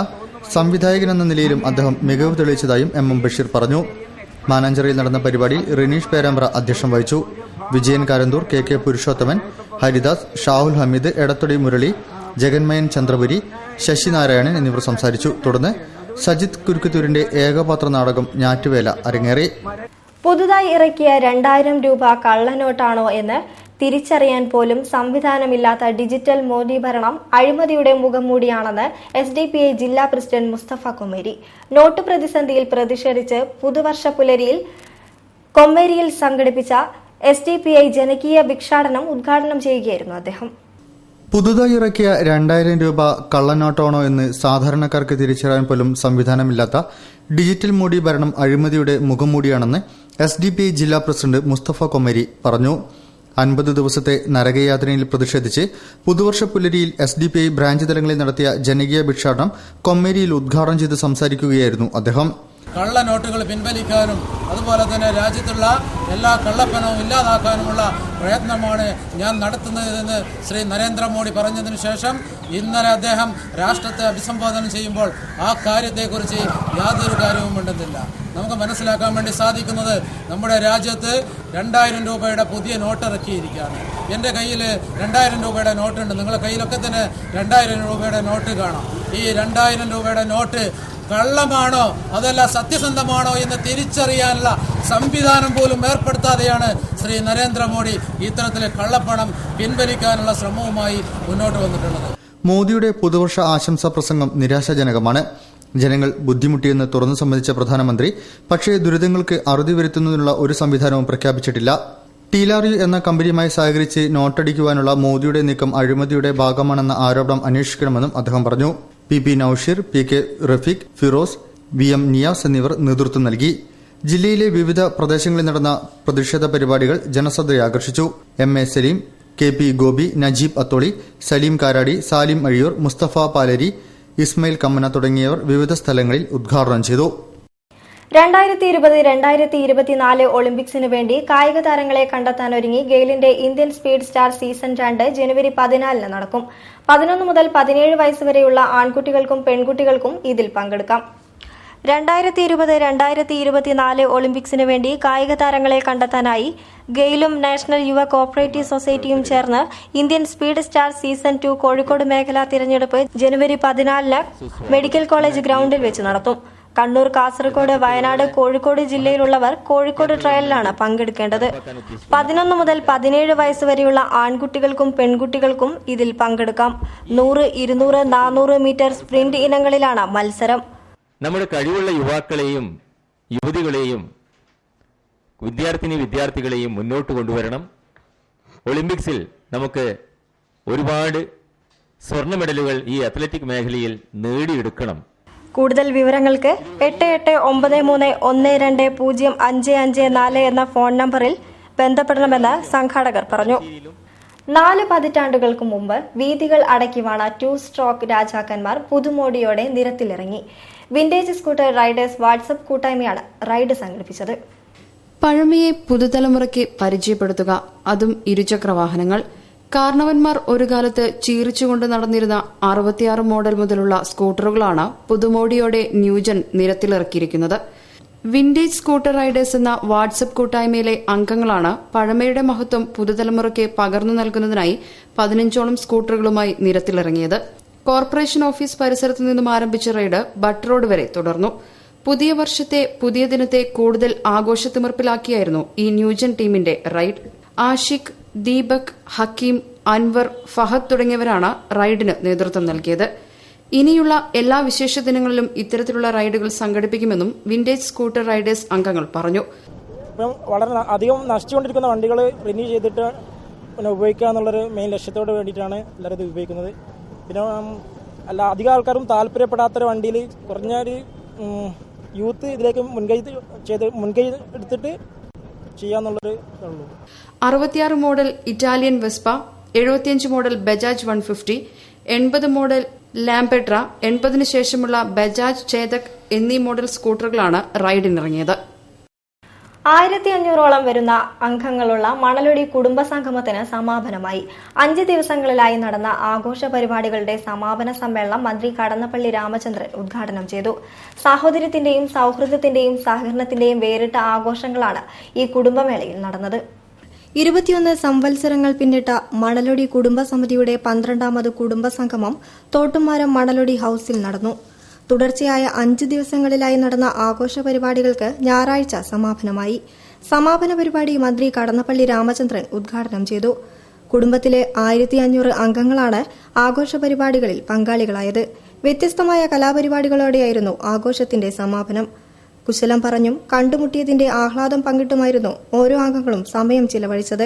സംവിധായകൻ എന്ന നിലയിലും അദ്ദേഹം മികവ് തെളിയിച്ചതായും എം ബഷീർ പറഞ്ഞു. മാനാഞ്ചിറയിൽ നടന്ന പരിപാടിയിൽ റിനീഷ് പേരാമ്പ്ര അധ്യക്ഷം വഹിച്ചു. വിജയൻ കാരന്തൂർ, കെ പുരുഷോത്തമൻ, ഹരിദാസ്, ഷാഹുൽ ഹമീദ്, എടത്തൊടി മുരളി, ജഗന്മയൻ ചന്ദ്രപുരി, ശശിനാരായണൻ എന്നിവർ സംസാരിച്ചു. തുടർന്ന് സജിത് കുരുക്കുത്തൂരിന്റെ ഏകപാത്ര നാടകം ഞാറ്റുവേല അരങ്ങേറി. പുതുതായി ഇറക്കിയ 2000 രൂപ കള്ളനോട്ടാണോ എന്ന് തിരിച്ചറിയാൻ പോലും സംവിധാനമില്ലാത്ത ഡിജിറ്റൽ മോദി ഭരണം അഴിമതിയുടെ മുഖംമൂടിയാണെന്ന് SDPI ജില്ലാ പ്രസിഡന്റ് മുസ്തഫ കൊമ്മേരി. നോട്ട് പ്രതിസന്ധിയിൽ പ്രതിഷേധിച്ച് പുതുവർഷ പുലരിയിൽ കൊമ്മേരിയിൽ സംഘടിപ്പിച്ച SDPI ജനകീയ ഭിക്ഷാടനം ഉദ്ഘാടനം ചെയ്യുകയായിരുന്നു അദ്ദേഹം. പുതുതായി ഇറക്കിയ 2000 രൂപ കള്ളനോട്ടാണോ എന്ന് സാധാരണക്കാർക്ക് തിരിച്ചറിയാൻ പോലും സംവിധാനമില്ലാത്ത ഡിജിറ്റൽ മോദി ഭരണം അഴിമതിയുടെ മുഖംമൂടിയാണെന്ന് SDPI ജില്ലാ പ്രസിഡന്റ് മുസ്തഫ കൊമ്മേരി പറഞ്ഞു. 50 ദിവസത്തെ നരകയാതനയിൽ പ്രതിഷേധിച്ച് പുതുവർഷ പുലരിയിൽ SDPI ബ്രാഞ്ച് തലങ്ങളിൽ നടത്തിയ ജനകീയ ഭിക്ഷാടനം കൊമ്മേരിയിൽ ഉദ്ഘാടനം ചെയ്ത് സംസാരിക്കുകയായിരുന്നു അദ്ദേഹം. കള്ളനോട്ടുകൾ പിൻവലിക്കാനും അതുപോലെ തന്നെ രാജ്യത്തുള്ള എല്ലാ കള്ളപ്പണവും ഇല്ലാതാക്കാനുമുള്ള പ്രയത്നമാണ് ഞാൻ നടത്തുന്നതെന്ന് ശ്രീ നരേന്ദ്രമോദി പറഞ്ഞതിനു ശേഷം ഇന്നലെ അദ്ദേഹം രാഷ്ട്രത്തെ അഭിസംബോധന ചെയ്യുമ്പോൾ ആ കാര്യത്തെക്കുറിച്ച് യാതൊരു കാര്യവും ഉണ്ടെന്നില്ല. നമുക്ക് മനസ്സിലാക്കാൻ വേണ്ടി സാധിക്കുന്നത് നമ്മുടെ രാജ്യത്ത് 2000 രൂപയുടെ പുതിയ നോട്ട് ഇറക്കിയിരിക്കുകയാണ്. എൻ്റെ കയ്യിൽ 2000 രൂപയുടെ നോട്ടുണ്ട്. നിങ്ങളുടെ കയ്യിലൊക്കെ തന്നെ 2000 രൂപയുടെ നോട്ട് കാണാം. ഈ 2000 രൂപയുടെ നോട്ട് കള്ളമാണോ അതല്ല സത്യസന്ധമാണോ എന്ന് തിരിച്ചറിയാനുള്ള സംവിധാനം പോലും ഏർപ്പെടുത്താതെയാണ് ശ്രീ നരേന്ദ്രമോദി ഇത്തരത്തിലെ കള്ളപ്പണം പിൻവലിക്കാനുള്ള ശ്രമവുമായി മുന്നോട്ട് വന്നിട്ടുള്ളത്. മോദിയുടെ പുതുവർഷ ആശംസാ പ്രസംഗം നിരാശാജനകമാണ്. ജനങ്ങൾ ബുദ്ധിമുട്ടിയെന്ന് തുറന്നു സമ്മതിച്ച പ്രധാനമന്ത്രി പക്ഷേ ദുരിതങ്ങൾക്ക് അറുതി വരുത്തുന്നതിനുള്ള ഒരു സംവിധാനവും പ്രഖ്യാപിച്ചിട്ടില്ല. ടീലാറിയു എന്ന കമ്പനിയുമായി സഹകരിച്ച് നോട്ടടിക്കുവാനുള്ള മോദിയുടെ നീക്കം അഴിമതിയുടെ ഭാഗമാണെന്ന ആരോപണം അന്വേഷിക്കണമെന്നും അദ്ദേഹം പറഞ്ഞു. PP Nousheer, PK Rafeeq, Firoz, VM Niyas എന്നിവർ നേതൃത്വം നൽകി. ജില്ലയിലെ വിവിധ പ്രദേശങ്ങളിൽ നടന്ന പ്രതിഷേധ പരിപാടികൾ ജനശ്രദ്ധയാകർഷിച്ചു. MA സലീം, KP ഗോപി, നജീബ് അത്തോളി, സലീം കാരാടി, സാലിം അഴിയൂർ, മുസ്തഫ പാലരി, ഇസ്മയിൽ കമ്മന തുടങ്ങിയവർ വിവിധ സ്ഥലങ്ങളിൽ ഉദ്ഘാടനം ചെയ്തു. 2020-2024 ഒളിമ്പിക്സിനു വേണ്ടി കായിക താരങ്ങളെ കണ്ടെത്താനൊരുങ്ങി ഗെയിലിന്റെ ഇന്ത്യൻ സ്പീഡ് സ്റ്റാർ സീസൺ 2 ജനുവരി 14 നടക്കും. 11 മുതൽ 17 വയസ്സ് വരെയുള്ള ആൺകുട്ടികൾക്കും പെൺകുട്ടികൾക്കും ഇതിൽ പങ്കെടുക്കാം. 2020-2024 ഒളിമ്പിക്സിനു വേണ്ടി കായിക താരങ്ങളെ കണ്ടെത്താനായി ഗെയിലും നാഷണൽ യുവ കോഓപ്പറേറ്റീവ് സൊസൈറ്റിയും ചേർന്ന് Indian speed star season 2 Kozhikode മേഖലാ തിരഞ്ഞെടുപ്പ് ജനുവരി 14 മെഡിക്കൽ കോളേജ് ഗ്രൌണ്ടിൽ വെച്ച് നടത്തും. കണ്ണൂർ, കാസർഗോഡ്, വയനാട്, കോഴിക്കോട് ജില്ലയിലുള്ളവർ കോഴിക്കോട് ട്രയലിലാണ് പങ്കെടുക്കേണ്ടത്. 11 മുതൽ 17 വയസ്സ് വരെയുള്ള ആൺകുട്ടികൾക്കും പെൺകുട്ടികൾക്കും ഇതിൽ പങ്കെടുക്കാം. 100, 200, 400 മീറ്റർ സ്പ്രിന്റ് ഇനങ്ങളിലാണ് മത്സരം. നമ്മുടെ കഴിവുള്ള യുവാക്കളെയും യുവതികളെയും വിദ്യാർത്ഥികളെയും മുന്നോട്ട് കൊണ്ടുവരണം. ഒളിമ്പിക്സിൽ നമുക്ക് ഒരുപാട് സ്വർണ്ണ മെഡലുകൾ ഈ അത്ലറ്റിക് മേഖലയിൽ നേടിയെടുക്കണം. കൂടുതൽ വിവരങ്ങൾക്ക് 8893120554 എന്ന ഫോൺ നമ്പറിൽ ബന്ധപ്പെടണമെന്ന് സംഘാടകർ പറഞ്ഞു. 4 പതിറ്റാണ്ടുകൾക്ക് മുമ്പ് വീഥികൾ അടക്കി വാണ 2 സ്ട്രോക്ക് രാജാക്കന്മാർ പുതുമോടിയോടെ നിരത്തിലിറങ്ങി. വിന്റേജ് സ്കൂട്ടർ റൈഡേഴ്സ് വാട്സ്ആപ്പ് കൂട്ടായ്മയാണ് റൈഡ് സംഘടിപ്പിച്ചത്. പഴമയെ പുതുതലമുറയ്ക്ക് പരിചയപ്പെടുത്തുക, അതും ഇരുചക്ര വാഹനങ്ങൾ. കാരണവന്മാർ ഒരു കാലത്ത് ചീറിച്ചുകൊണ്ട് നടന്നിരുന്ന 66 മോഡൽ മുതലുള്ള സ്കൂട്ടറുകളാണ് പുതുമോടിയോടെ ന്യൂജൻ നിരത്തിലിറക്കിയിരിക്കുന്നത്. വിന്റേജ് സ്കൂട്ടർ റൈഡേഴ്സ് എന്ന വാട്സ്ആപ്പ് കൂട്ടായ്മയിലെ അംഗങ്ങളാണ് പഴമയുടെ മഹത്വം പുതുതലമുറയ്ക്ക് പകർന്നു നൽകുന്നതിനായി 15ഓളം സ്കൂട്ടറുകളുമായി നിരത്തിലിറങ്ങിയത്. കോർപ്പറേഷൻ ഓഫീസ് പരിസരത്തു നിന്നും ആരംഭിച്ച റൈഡ് ബട്ട് റോഡ് വരെ തുടർന്നു. പുതിയ വർഷത്തെ പുതിയ ദിനത്തെ കൂടുതൽ ആഘോഷത്തിമിർപ്പിലാക്കിയായിരുന്നു ഈ ന്യൂജൻ ടീമിന്റെ റൈഡ്. ആഷിഖ്, ദീപക്, ഹക്കീം, അൻവർ, ഫഹദ് തുടങ്ങിയവരാണ് റൈഡിന് നേതൃത്വം നൽകിയത്. ഇനിയുള്ള എല്ലാ വിശേഷ ദിനങ്ങളിലും ഇത്തരത്തിലുള്ള റൈഡുകൾ സംഘടിപ്പിക്കുമെന്നും വിന്റേജ് സ്കൂട്ടർ റൈഡേഴ്സ് അംഗങ്ങൾ പറഞ്ഞു. വളരെ അധികം നശിച്ചുകൊണ്ടിരിക്കുന്ന വണ്ടികൾ റിന്യൂ ചെയ്തിട്ട് ഉപയോഗിക്കുക എന്നുള്ളൊരു മെയിൻ ലക്ഷ്യത്തോട് വേണ്ടിയിട്ടാണ് എല്ലാവരും ഇത് ഉപയോഗിക്കുന്നത്. പിന്നെ അധികം ആൾക്കാരും താല്പര്യപ്പെടാത്തൊരു വണ്ടിയിൽ കുറഞ്ഞൊരു യൂത്ത് ഇതിലേക്ക് മുൻകൈ എടുത്തിട്ട് ചെയ്യാന്നുള്ളൊരു ഇതുള്ളൂ. 66 model Italian Vespa, 75 model Bajaj 150, 80 model Lambretta, 80 ശേഷമുള്ള ബജാജ് ചേതക് എന്നീ മോഡൽ സ്കൂട്ടറുകളാണ് റൈഡിനിറങ്ങിയത്. 1500ഓളം വരുന്ന അംഗങ്ങളുള്ള മണലൊടി കുടുംബ സംഗമത്തിന് സമാപനമായി. 5 ദിവസങ്ങളിലായി നടന്ന ആഘോഷ പരിപാടികളുടെ സമാപന സമ്മേളനം മന്ത്രി കടന്നപ്പള്ളി രാമചന്ദ്രൻ ഉദ്ഘാടനം ചെയ്തു. സാഹോദര്യത്തിന്റെയും സൌഹൃദത്തിന്റെയും സഹകരണത്തിന്റെയും വേറിട്ട ആഘോഷങ്ങളാണ് ഈ കുടുംബമേളയിൽ നടന്നത്. 21 സംവത്സരങ്ങൾ പിന്നിട്ട മണലൊടി കുടുംബസമിതിയുടെ 12ാമത് കുടുംബ സംഗമം തോട്ടുംമരം മണലൊടി ഹൌസിൽ നടന്നു. തുടർച്ചയായ 5 ദിവസങ്ങളിലായി നടന്ന ആഘോഷ പരിപാടികൾക്ക് ഞായറാഴ്ച സമാപനമായി. സമാപന പരിപാടി മന്ത്രി കടന്നപ്പള്ളി രാമചന്ദ്രൻ ഉദ്ഘാടനം ചെയ്തു. കുടുംബത്തിലെ 1500 അംഗങ്ങളാണ് ആഘോഷ പരിപാടികളിൽ പങ്കാളികളായത്. വ്യത്യസ്തമായ കലാപരിപാടികളോടെയായിരുന്നു ആഘോഷത്തിന്റെ സമാപനം. കുശലം പറഞ്ഞും കണ്ടുമുട്ടിയതിന്റെ ആഹ്ലാദം പങ്കിട്ടുമായിരുന്നു ഓരോ അംഗങ്ങളും സമയം ചിലവഴിച്ചത്.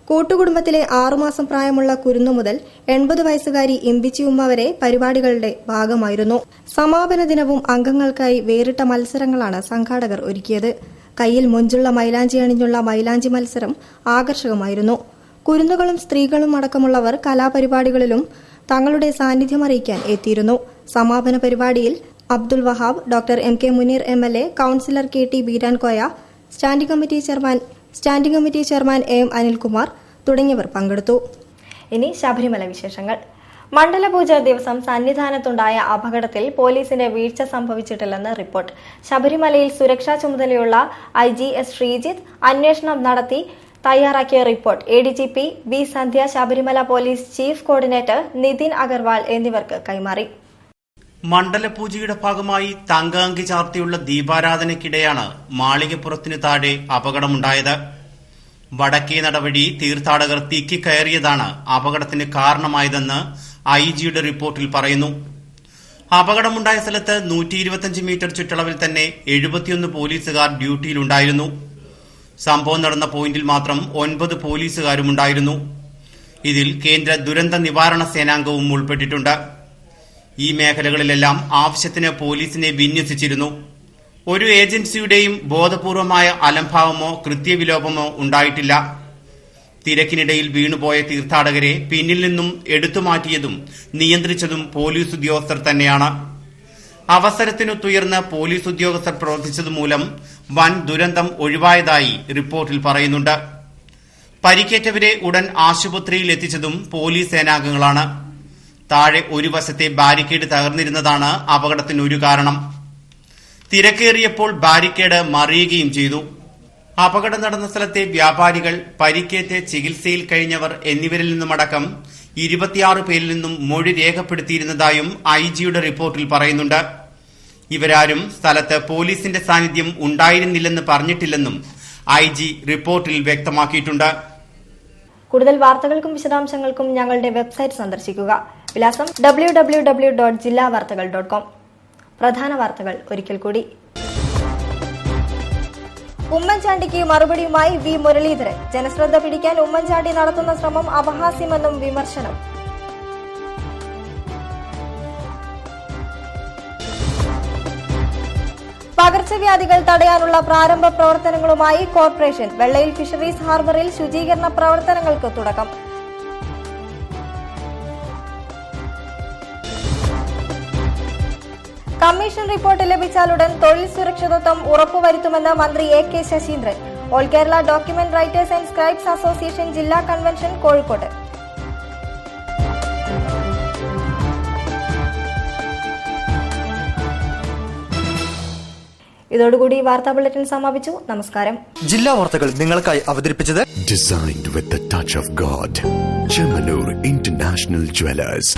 കൂട്ടുകുടുംബത്തിലെ 6 മാസം പ്രായമുള്ള കുരുന്നു മുതൽ 80 വയസ്സുകാരി ഇമ്പിച്ചിയുമ്മ വരെ പരിപാടികളുടെ ഭാഗമായിരുന്നു. സമാപന ദിനവും അംഗങ്ങൾക്കായി വേറിട്ട മത്സരങ്ങളാണ് സംഘാടകർ ഒരുക്കിയത്. കയ്യിൽ മൊഞ്ചുള്ള മൈലാഞ്ചി അണിഞ്ഞുള്ള മൈലാഞ്ചി മത്സരം ആകർഷകമായിരുന്നു. കുരുന്നുകളും സ്ത്രീകളും അടക്കമുള്ളവർ കലാപരിപാടികളിലും തങ്ങളുടെ സാന്നിധ്യം അറിയിക്കാൻ എത്തിയിരുന്നു. സമാപന പരിപാടിയിൽ Abdul Wahab, doctor MK Muneer MLA, councillor KT Beerankoya, standing committee chairman AM Anilkumar തുടങ്ങിയവർ പങ്കെടുത്തു. ഇനി ശബരിമല വിശേഷങ്ങൾ. മണ്ഡലപൂജ ദിവസം സന്നിധാനത്തുണ്ടായ അപകടത്തിൽ പോലീസിന് വീഴ്ച സംഭവിച്ചിട്ടില്ലെന്ന് റിപ്പോർട്ട്. ശബരിമലയിൽ സുരക്ഷാ ചുമതലയുള്ള IG S ശ്രീജിത്ത് അന്വേഷണം നടത്തി തയ്യാറാക്കിയ report ADGP B Sandhya, Sabarimala police chief coordinator Nithin Agarwal എന്നിവർക്ക് കൈമാറി. മണ്ഡലപൂജയുടെ ഭാഗമായി തങ്കഅങ്കി ചാർത്തിയുള്ള ദീപാരാധനയ്ക്കിടെയാണ് മാളികപ്പുറത്തിന് താഴെ അപകടമുണ്ടായത്. വടക്കേ നടവഴി തീർത്ഥാടകർ തിക്കിക്കയറിയതാണ് അപകടത്തിന് കാരണമായതെന്ന് IG-യുടെ റിപ്പോർട്ടിൽ പറയുന്നു. അപകടമുണ്ടായ സ്ഥലത്ത് 125 മീറ്റർ ചുറ്റളവിൽ തന്നെ 71 പോലീസുകാർ ഡ്യൂട്ടിയിലുണ്ടായിരുന്നു. സംഭവം നടന്ന പോയിന്റിൽ മാത്രം 9 പോലീസുകാരുമുണ്ടായിരുന്നു. ഇതിൽ കേന്ദ്ര ദുരന്ത നിവാരണ സേനാംഗവും ഉൾപ്പെട്ടിട്ടുണ്ട്. ഈ മേഖലകളിലെല്ലാം ആവശ്യത്തിന് പോലീസിനെ വിന്യസിച്ചിരുന്നു. ഒരു ഏജൻസിയുടെയും ബോധപൂർവമായ അലംഭാവമോ കൃത്യവിലോപമോ ഉണ്ടായിട്ടില്ല. തിരക്കിനിടയിൽ വീണുപോയ തീർത്ഥാടകരെ പിന്നിൽ നിന്നും എടുത്തുമാറ്റിയതും നിയന്ത്രിച്ചതും പോലീസ് ഉദ്യോഗസ്ഥർ തന്നെയാണ്. അവസരത്തിനൊത്തുയർന്ന് പോലീസ് ഉദ്യോഗസ്ഥർ പ്രവർത്തിച്ചതുമൂലം വൻ ദുരന്തം ഒഴിവായതായി റിപ്പോർട്ടിൽ പറയുന്നുണ്ട്. പരിക്കേറ്റവരെ ഉടൻ ആശുപത്രിയിൽ എത്തിച്ചതും പോലീസ് സേനാംഗങ്ങളാണ്. താഴെ ഒരു വശത്തെ ബാരിക്കേഡ് തകർന്നിരുന്നതാണ് അപകടത്തിന് ഒരു കാരണം. തിരക്കേറിയപ്പോൾ ബാരിക്കേഡ് മറിയുകയും ചെയ്തു. അപകടം നടന്ന സ്ഥലത്തെ വ്യാപാരികൾ, പരിക്കേറ്റ് ചികിത്സയിൽ കഴിഞ്ഞവർ എന്നിവരിൽ നിന്നുമടക്കം 26 പേരിൽ നിന്നും മൊഴി രേഖപ്പെടുത്തിയിരുന്നതായും IG-യുടെ റിപ്പോർട്ടിൽ പറയുന്നുണ്ട്. ഇവരാരും സ്ഥലത്ത് പോലീസിന്റെ സാന്നിധ്യം ഉണ്ടായിരുന്നില്ലെന്ന് പറഞ്ഞിട്ടില്ലെന്നും IG റിപ്പോർട്ടിൽ വ്യക്തമാക്കിയിട്ടുണ്ട്. കൂടുതൽ വാർത്തകൾക്കും വിശദാംശങ്ങൾക്കും ഞങ്ങളുടെ വെബ്സൈറ്റ് സന്ദർശിക്കുക. വിലാസം www.jillavartagal.com. പ്രധാന വാർത്തകൾ ഒരിക്കൽ കൂടി. ഉമ്മൻചാണ്ടിക്ക് മറുപടിയുമായി V മുരളീധരൻ. ജനശ്രദ്ധ പിടിക്കാൻ ഉമ്മൻചാണ്ടി നടത്തുന്ന ശ്രമം അപഹാസ്യമെന്നും വിമർശനം. പകർച്ചവ്യാധികൾ തടയാനുള്ള പ്രാരംഭ പ്രവർത്തനങ്ങളുമായി കോർപ്പറേഷൻ. വെള്ളയിൽ ഫിഷറീസ് ഹാർബറിൽ ശുചീകരണ പ്രവർത്തനങ്ങൾക്ക് തുടക്കം. കമ്മീഷൻ റിപ്പോർട്ട് ലഭിച്ചാലുടൻ തൊഴിൽ സുരക്ഷിതത്വം ഉറപ്പുവരുത്തുമെന്ന് മന്ത്രി AK Saseendran. All Kerala document writers and scribes association ജില്ലാ കൺവെൻഷൻ കോഴിക്കോട്. ഇതോടുകൂടി വാർത്താ ബുള്ളറ്റിൻ സമാപിച്ചു. നമസ്കാരം. ജില്ലാ വാർത്തകൾ നിങ്ങൾക്കായി അവതരിപ്പിച്ചത് Designed with the touch of God, Chemanur International Jewelers.